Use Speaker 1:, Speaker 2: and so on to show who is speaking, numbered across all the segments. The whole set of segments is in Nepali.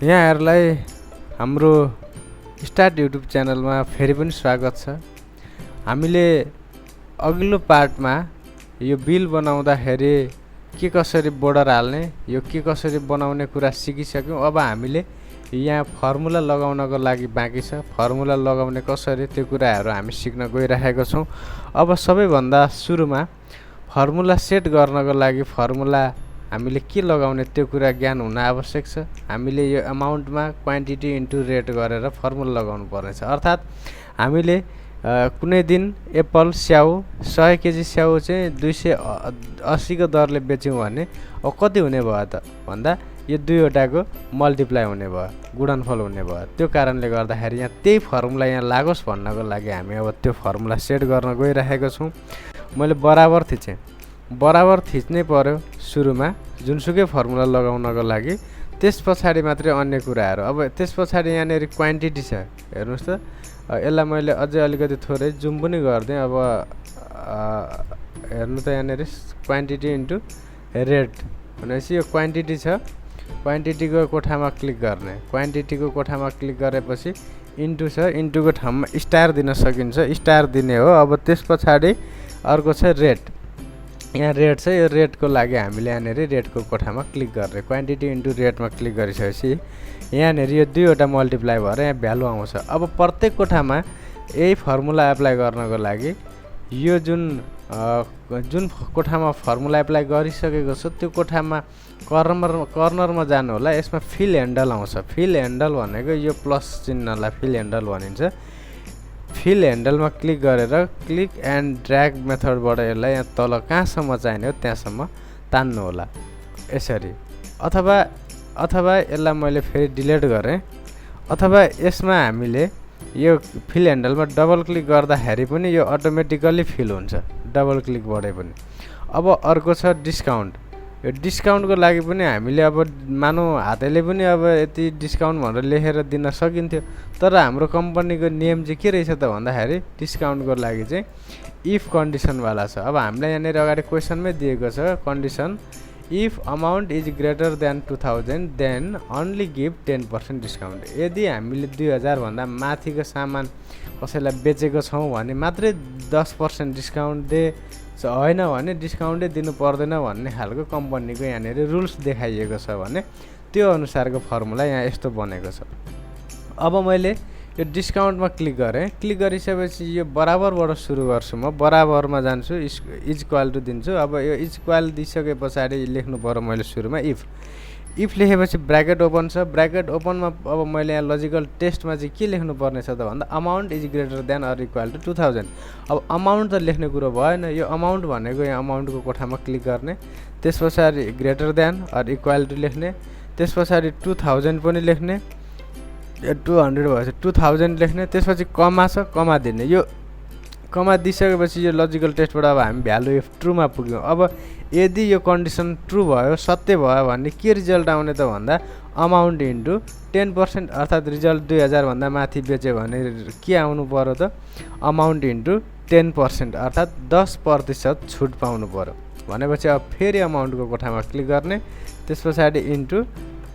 Speaker 1: यहाँहरूलाई हाम्रो स्टार्ट युट्युब च्यानलमा फेरि पनि स्वागत छ। हामीले अघिल्लो पार्टमा यो बिल बनाउँदाखेरि के कसरी बोर्डर हाल्ने, यो के कसरी बनाउने कुरा सिकिसक्यौँ। अब हामीले यहाँ फर्मुला लगाउनको लागि बाँकी छ। फर्मुला लगाउने कसरी त्यो कुराहरू हामी सिक्न गइरहेको छौँ। अब सबैभन्दा सुरुमा फर्मुला सेट गर्नको लागि फर्मुला हामीले के लगाउने त्यो कुरा ज्ञान हुन आवश्यक छ। हामीले यो अमाउन्टमा क्वान्टिटी इन्टु रेट गरेर फर्मुला लगाउनु पर्नेछ। अर्थात् हामीले कुनै दिन एप्पल स्याउ 100 केजी स्याउ चाहिँ 280 को दरले बेच्यौँ भने अब कति हुने भयो त भन्दा यो दुईवटाको मल्टिप्लाई हुने भयो, गुणनफल हुने भयो। त्यो कारणले गर्दाखेरि यहाँ त्यही फर्मुला यहाँ लागोस् भन्नको लागि हामी अब त्यो फर्मुला सेट गर्न गइरहेको छौँ। मैले बराबर थिचेँ, बराबर थिच्नै पर्यो सुरुमा जुनसुकै फर्मुला लगाउनको लागि। त्यस पछाडि मात्रै अन्य कुराहरू। अब त्यस पछाडि यहाँनिर क्वान्टिटी छ, हेर्नुहोस् त। यसलाई मैले अझै अलिकति थोरै जुम पनि गरिदिएँ। अब हेर्नु त यहाँनिर क्वान्टिटी इन्टु रेट भनेपछि यो क्वान्टिटी छ। क्वान्टिटीको कोठामा क्लिक गर्ने, क्वान्टिटीको कोठामा क्लिक गरेपछि इन्टु छ, इन्टुको ठाउँमा स्टार दिन सकिन्छ, स्टार दिने हो। अब त्यस पछाडि अर्को छ रेट। यहाँ रेट छ, यो रेटको लागि हामीले यहाँनिर रेटको कोठामा क्लिक गर्ने, क्वान्टिटी इन्टु रेटमा क्लिक गरिसकेपछि यहाँनिर यो दुईवटा मल्टिप्लाई भएर यहाँ भ्यालु आउँछ। अब प्रत्येक कोठामा यही फर्मुला एप्लाई गर्नको लागि यो जुन कोठामा फर्मुला एप्लाई गरिसकेको छ त्यो कोठामा कर्नरमा जानु होला। यसमा फिल ह्यान्डल आउँछ। फिल ह्यान्डल भनेको यो प्लस चिन्हलाई फिल ह्यान्डल भनिन्छ। फिल ह्यान्डलमा क्लिक गरेर क्लिक एन्ड ड्र्याग मेथडबाट यसलाई यहाँ तल कहाँसम्म चाहिने हो त्यहाँसम्म तान्नु होला यसरी। अथवा यसलाई मैले फेरि डिलिट गरेँ। अथवा यसमा हामीले यो फिल ह्यान्डलमा डबल क्लिक गर्दाखेरि पनि यो अटोमेटिकल्ली फिल हुन्छ, डबल क्लिकबाटै पनि। अब अर्को छ डिस्काउन्ट। यो डिस्काउन्टको लागि पनि हामीले अब मानौँ हातैले पनि अब यति डिस्काउन्ट भनेर लेखेर दिन सकिन्थ्यो। तर हाम्रो कम्पनीको नियम चाहिँ के रहेछ त भन्दाखेरि डिस्काउन्टको लागि चाहिँ इफ कन्डिसनवाला छ। अब हामीलाई यहाँनिर अगाडि क्वेसनमै दिएको छ condition, if amount is greater than 2000 then only give 10% discount. यदि हामीले 2000 भन्दा माथिको सामान कसैलाई बेचेको छौँ भने मात्रै 10% डिस्काउन्ट दे, होइन भने डिस्काउन्टै दिनु पर्दैन भन्ने खालको कम्पनीको यहाँनिर रुल्स देखाइएको छ भने त्यो अनुसारको फर्मुला यहाँ यस्तो बनेको छ। अब मैले यो डिस्काउन्टमा क्लिक गरेँ। क्लिक गरिसकेपछि यो बराबरबाट सुरु गर्छु, म बराबरमा जान्छु, इज इक्वल टु दिन्छु। अब यो इज इक्वल दिइसके पछाडि लेख्नु पर्यो मैले सुरुमा इफ लेखेपछि ब्र्याकेट ओपन छ। ब्र्याकेट ओपनमा अब मैले यहाँ लजिकल टेस्टमा चाहिँ के लेख्नु पर्ने छ त भन्दा amount is greater than or equal to 2000। अब अमाउन्ट त लेख्ने कुरो भएन, यो अमाउन्ट भनेको यहाँ अमाउन्टको कोठामा क्लिक गर्ने, त्यस पछाडि greater than or equal to लेख्ने, त्यस पछाडि 2000 पनि लेख्ने, 200 भएपछि 2000 लेख्ने, त्यसपछि कमा छ, कमा दिने। यो कमा दिइसकेपछि यो लजिकल टेस्टबाट अब हामी भ्यालु इफ ट्रुमा पुग्यौँ। अब यदि यो कन्डिसन ट्रु भयो, सत्य भयो भने के रिजल्ट आउने त भन्दा अमाउन्ट इन्टु 10%, अर्थात् रिजल्ट 2000 भन्दा माथि बेच्यो भने के आउनु पर्यो त अमाउन्ट इन्टु 10%, अर्थात् 10% छुट पाउनु पर्यो। भनेपछि अब फेरि अमाउन्टको कोठामा क्लिक गर्ने, त्यस पछाडि इन्टु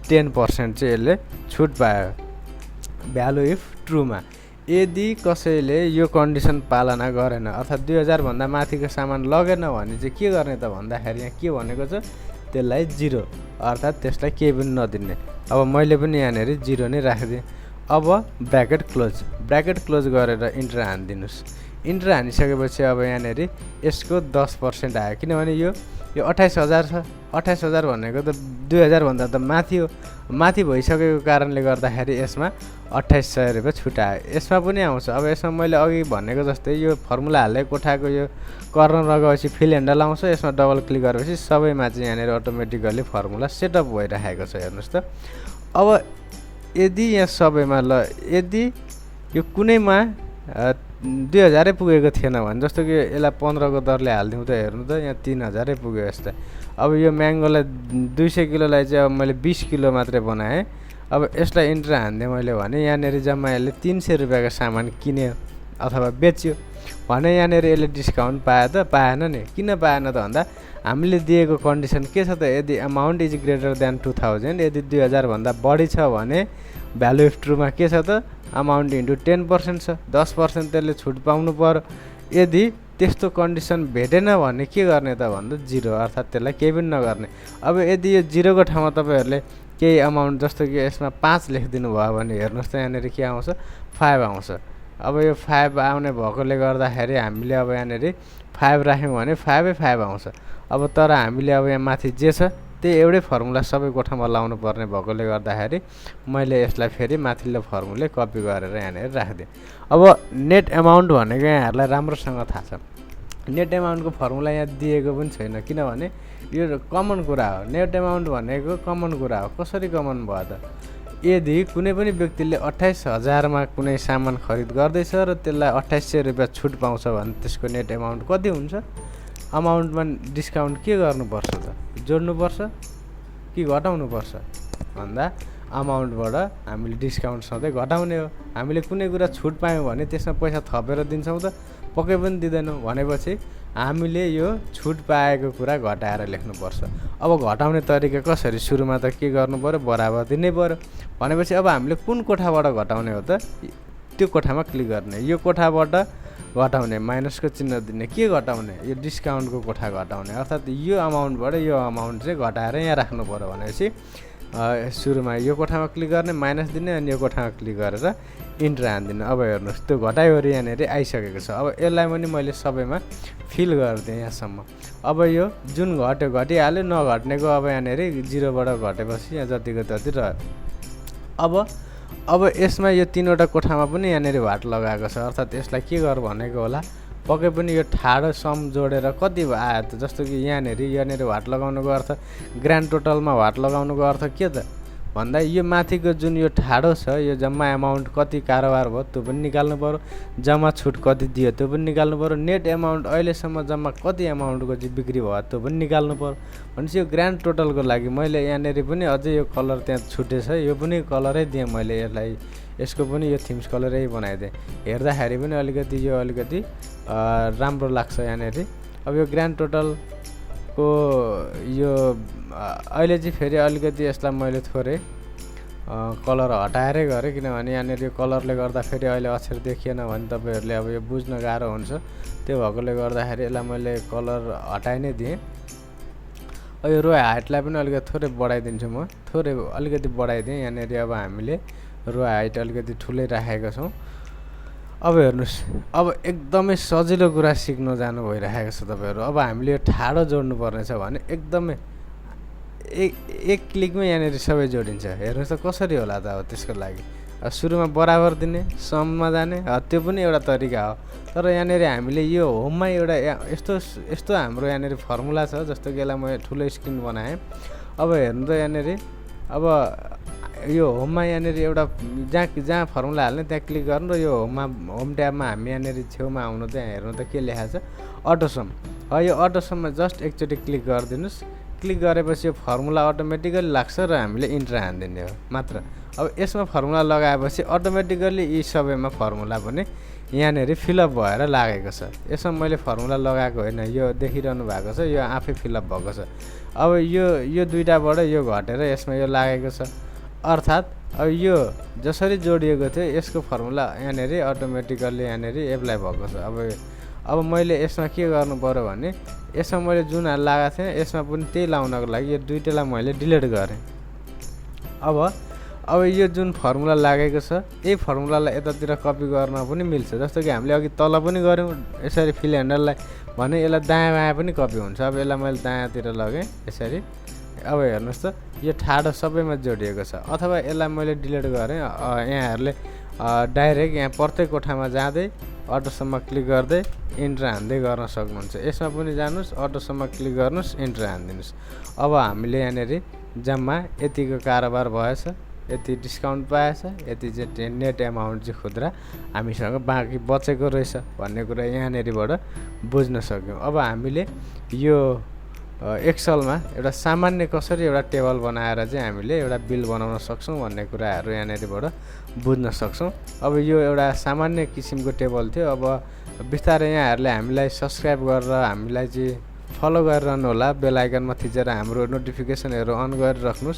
Speaker 1: 10% चाहिँ यसले छुट पायो भ्यालु इफ ट्रुमा। यदि कसैले यो कन्डिसन पालना गरेन, अर्थात् 2000 भन्दा माथिको सामान लगेन भने चाहिँ के गर्ने त भन्दाखेरि यहाँ के भनेको छ त्यसलाई 0, अर्थात् त्यसलाई केही पनि नदिने। अब मैले पनि यहाँनिर 0 नै राखिदिएँ। अब ब्र्याकेट क्लोज गरेर इन्टर हानिदिनुहोस्। इन्टर हानिसकेपछि अब यहाँनिर यसको 10% आयो, किनभने यो 28000 छ। 28000 भनेको त 2000 भन्दा त माथि हो। माथि भइसकेको कारणले गर्दाखेरि यसमा 2800 रुपियाँ छुट आयो। यसमा पनि आउँछ। अब यसमा मैले अघि भनेको जस्तै यो फर्मुला हाल्दै कोठाको यो कर्नरमा गएपछि फिल ह्यान्डल आउँछ। यसमा डबल क्लिक गरेपछि सबैमा चाहिँ यहाँनिर अटोमेटिकल्ली फर्मुला सेटअप भइरहेको छ, हेर्नुहोस् त। अब यदि यहाँ सबैमा यदि यो कुनैमा 2000 पुगेको थिएन भने, जस्तो कि यसलाई 15 को दरले हालिदिउँ त हेर्नु त यहाँ 3000 पुग्यो यस्ता। अब यो म्याङ्गोलाई 200 किलोलाई चाहिँ अब मैले 20 किलो मात्रै बनाएँ। अब यसलाई इन्टर हान्दै मैले भने यहाँनिर जम्मा यसले 300 रुपियाँको सामान किन्यो। अथवा बेच्यो भने यहाँनिर यसले डिस्काउन्ट पायो त पाएन नि। किन पाएन त भन्दा हामीले दिएको कन्डिसन के छ त, यदि अमाउन्ट इज ग्रेटर देन 2000, यदि 2000 भन्दा बढी छ भने भ्यालु अफ ट्रुमा के छ त अमाउन्ट इन्टु 10% छ, 10% त्यसले छुट पाउनु पर्यो। यदि त्यस्तो कन्डिसन भेटेन भने के गर्ने त भन्दा 0, अर्थात् त्यसलाई केही पनि नगर्ने। अब यदि यो 0 को ठाउँमा तपाईँहरूले केही अमाउन्ट जस्तो कि यसमा 5 लेखिदिनु भयो भने हेर्नुहोस् त यहाँनिर के आउँछ 5 आउँछ। अब यो 5 आउने भएकोले गर्दाखेरि हामीले अब यहाँनिर 5 राख्यौँ भने 5 आउँछ। अब तर हामीले अब यहाँ माथि जे छ त्यही एउटै फर्मुला सबै कोठामा लाउनु पर्ने भएकोले गर्दाखेरि मैले यसलाई फेरि माथिल्लो फर्मुले कपी गरेर यहाँनिर राखिदिएँ। अब नेट एमाउन्ट भनेको यहाँहरूलाई राम्रोसँग थाहा छ, नेट एमाउन्टको फर्मुला यहाँ दिएको पनि छैन, किनभने यो कमन कुरा हो। नेट एमाउन्ट भनेको कमन कुरा हो। कसरी कमन भयो त, यदि कुनै पनि व्यक्तिले 28,000 मा कुनै सामान खरिद गर्दैछ र त्यसलाई 2800 रुपियाँ छुट पाउँछ भने त्यसको नेट एमाउन्ट कति हुन्छ? अमाउन्टमा डिस्काउन्ट के गर्नुपर्छ त, जोड्नुपर्छ कि घटाउनुपर्छ भन्दा अमाउन्टबाट हामीले डिस्काउन्ट सधैँ घटाउने हो। हामीले कुनै कुरा छुट पायौँ भने त्यसमा पैसा थपेर दिन्छौँ त, पक्कै पनि दिँदैनौँ। भनेपछि हामीले यो छुट पाएको कुरा घटाएर लेख्नुपर्छ। अब घटाउने तरिका कसरी, सुरुमा त के गर्नु पर्यो, बराबर दिनै पर्यो। भनेपछि अब हामीले कुन कोठाबाट घटाउने हो त, त्यो कोठामा क्लिक गर्ने, यो कोठाबाट घटाउने, माइनसको चिन्ह दिने, के घटाउने, यो डिस्काउन्टको कोठा घटाउने, अर्थात् यो अमाउन्टबाट यो अमाउन्ट चाहिँ घटाएर यहाँ राख्नु पर्यो। भनेपछि सुरुमा यो कोठामा क्लिक गर्ने, माइनस दिने, अनि यो कोठामा क्लिक गरेर इन्टर हानिदिनु। अब हेर्नुहोस् त्यो घटाइवरी यहाँनिर आइसकेको छ। अब यसलाई पनि मैले सबैमा फिल गरिदिएँ यहाँसम्म। अब यो जुन घट्यो घटिहाल्यो, नघट्नेको अब यहाँनिर 0बाट घटेपछि यहाँ जतिको त्यति रह्यो। अब यसमा यो 3वटा कोठामा पनि यहाँनिर भाट लगाएको छ, अर्थात् यसलाई के गर भनेको होला, पक्कै पनि यो ठाडो सम जोडेर कति आयो त, जस्तो कि यहाँनिर भाट लगाउनुको अर्थ, ग्रान्ड टोटलमा भाट लगाउनुको अर्थ के त भन्दा यो माथिको जुन यो ठाडो छ यो जम्मा एमाउन्ट कति कारोबार भयो त्यो पनि निकाल्नु पर्यो, जम्मा छुट कति दियो त्यो पनि निकाल्नु पर्यो, नेट एमाउन्ट अहिलेसम्म जम्मा कति एमाउन्टको चाहिँ बिक्री भयो त्यो पनि निकाल्नु पर्यो। भनेपछि यो ग्रान्ड टोटलको लागि मैले यहाँनिर पनि अझै यो कलर त्यहाँ छुटेछ, यो पनि कलरै दिएँ मैले यसलाई, यसको पनि यो थिम्स कलरै बनाइदिएँ। हेर्दाखेरि पनि अलिकति राम्रो लाग्छ यहाँनिर। अब यो ग्रान्ड टोटलको यो अहिले चाहिँ फेरि अलिकति यसलाई मैले थोरै कलर हटाएरै गरेँ, किनभने यहाँनिर यो कलरले गर्दा फेरि अहिले अक्षर देखिएन भने तपाईँहरूले अब यो बुझ्न गाह्रो हुन्छ। त्यो भएकोले गर्दाखेरि यसलाई मैले कलर हटाइ नै दिएँ। अब यो रो हाइटलाई पनि अलिकति थोरै बढाइदिन्छु, म थोरै अलिकति बढाइदिएँ। यहाँनिर अब हामीले रो हाइट अलिकति ठुलै राखेका छौँ। अब हेर्नुहोस्, अब एकदमै सजिलो कुरा सिक्न जानु भइरहेको छ तपाईँहरू। अब हामीले यो ठाडो जोड्नु पर्ने छ भने एकदमै एक क्लिकमै यहाँनिर सबै जोडिन्छ। हेर्नुहोस् त कसरी होला त। अब त्यसको लागि सुरुमा बराबर दिने, सममा जाने, त्यो पनि एउटा तरिका हो। तर यहाँनिर हामीले यो होममा एउटा यस्तो हाम्रो यहाँनिर फर्मुला छ, जस्तो कि यसलाई मैले ठुलो स्क्रिन बनाएँ। अब हेर्नु त यहाँनिर, अब यो होममा यहाँनिर एउटा जहाँ फर्मुला हाल्ने त्यहाँ क्लिक गर्नु र यो होम ट्याबमा हामी यहाँनिर छेउमा आउनु, त्यहाँ हेर्नु त के लेखाएको छ, अटोसम। यो अटोसममा जस्ट एकचोटि क्लिक गरिदिनुहोस्। क्लिक गरेपछि यो फर्मुला अटोमेटिकली लाग्छ र हामीले इन्टर हानिदिने हो मात्र। अब यसमा फर्मुला लगाएपछि अटोमेटिकली यी सबैमा फर्मुला पनि यहाँनिर फिलअप भएर लागेको छ। यसमा मैले फर्मुला लगाएको होइन, यो देखिरहनु भएको छ, यो आफै फिलअप भएको छ। अब यो दुईटाबाट यो घटेर यसमा यो लागेको छ, अर्थात् अब यो जसरी जोडिएको थियो यसको फर्मुला यहाँनिर अटोमेटिकल्ली यहाँनिर एप्लाई भएको छ। अब मैले यसमा के गर्नु पर्यो भने, यसमा मैले जुन लगाएको थिएँ यसमा पनि त्यही लाउनको लागि यो दुईटालाई मैले डिलिट गरेँ। अब यो जुन फर्मुला लागेको छ यही फर्मुलालाई यतातिर कपी गर्न पनि मिल्छ। जस्तो कि हामीले अघि तल पनि गऱ्यौँ यसरी फिल ह्यान्डललाई भने यसलाई दायाँ बायाँ पनि कपी हुन्छ। अब यसलाई मैले दायाँतिर लगेँ यसरी। अब हेर्नुहोस् त यो ठाडो सबैमा जोडिएको छ। अथवा यसलाई मैले डिलिट गरेँ, यहाँहरूले डाइरेक्ट यहाँ प्रत्येक कोठामा जाँदै अटोसम्म क्लिक गर्दै इन्टर हान्दै गर्न सक्नुहुन्छ। यसमा पनि जानुहोस्, अटोसम्म क्लिक गर्नुहोस्, इन्टर हानिदिनुहोस्। अब हामीले यहाँनिर जम्मा यतिको कारोबार भएछ, यति डिस्काउन्ट पाएछ, यति चाहिँ नेट एमाउन्ट चाहिँ खुद्रा हामीसँग बाँकी बचेको रहेछ भन्ने कुरा यहाँनिरबाट बुझ्न सक्यौँ। अब हामीले यो एक्सलमा एउटा सामान्य कसरी एउटा टेबल बनाएर चाहिँ हामीले एउटा बिल बनाउन सक्छौँ भन्ने कुराहरू यहाँनिरबाट बुझ्न सक्छौँ। अब यो एउटा सामान्य किसिमको टेबल थियो। अब बिस्तारै यहाँहरूले हामीलाई सब्सक्राइब गरेर हामीलाई चाहिँ फलो गरिरहनु होला। बेल आइकनमा थिचेर हाम्रो नोटिफिकेसनहरू अन गरेर राख्नुहोस्।